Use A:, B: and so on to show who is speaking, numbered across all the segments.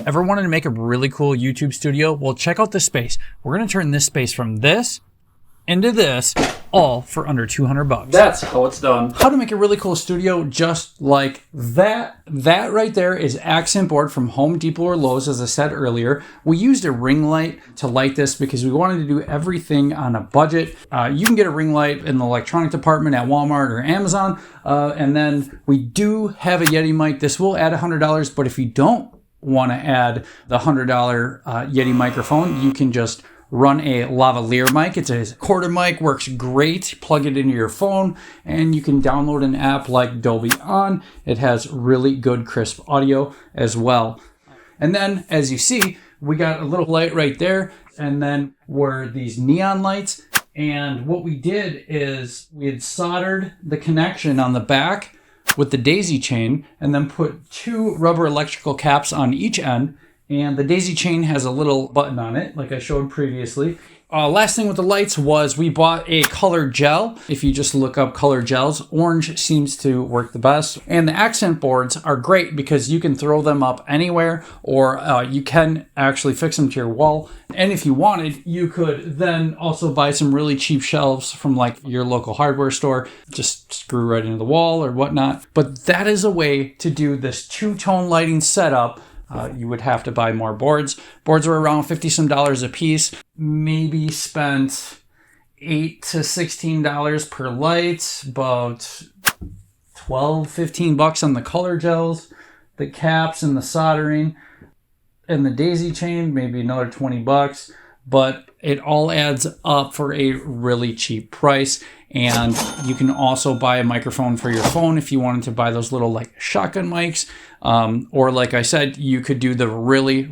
A: Ever wanted to make a really cool YouTube studio? Well, check out this space. We're going to turn this space from this into this, all for under 200 bucks.
B: That's how it's done.
A: How to make a really cool studio just like that. That right there is accent board from Home Depot or Lowe's, as I said earlier. We used a ring light to light this because we wanted to do everything on a budget. You can get a ring light in the electronic department at Walmart or Amazon. And then we do have a Yeti mic. This will add $100, but if you don't want to add the $100 Yeti microphone, you can just run a lavalier mic. It's a quarter mic, works great. Plug it into your phone and you can download an app like Dolby On. It has really good crisp audio as well. And then as you see, we got a little light right there, and then were these neon lights. And what we did is we had soldered the connection on the back with the daisy chain and then put 2 rubber electrical caps on each end. And the daisy chain has a little button on it, like I showed previously. Last thing with the lights was we bought a color gel. If you just look up color gels, orange seems to work the best. And the accent boards are great because you can throw them up anywhere, or you can actually fix them to your wall. And if you wanted, you could then also buy some really cheap shelves from like your local hardware store, just screw right into the wall or whatnot. But that is a way to do this 2-tone lighting setup. You would have to buy more boards. Boards are around $50 some a piece. Maybe spent $8 to $16 per light, about 12, 15 bucks on the color gels, the caps and the soldering, and the daisy chain, maybe another 20 bucks. But it all adds up for a really cheap price. And you can also buy a microphone for your phone if you wanted to buy those little like shotgun mics. Or like I said, you could do the really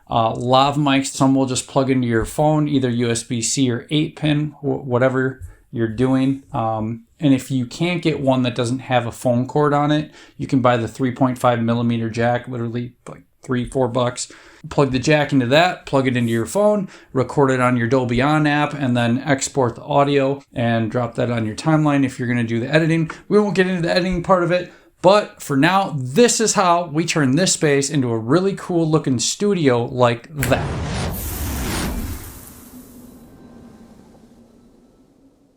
A: lav mics. Some will just plug into your phone, either USB-C or 8-pin, whatever you're doing. And if you can't get one that doesn't have a phone cord on it, you can buy the 3.5 millimeter jack, literally like $3-4 bucks. Plug the jack into that, plug it into your phone, record it on your Dolby On app, and then export the audio and drop that on your timeline if you're going to do the editing. We won't get into the editing part of it, but for now, this is how we turn this space into a really cool looking studio like that.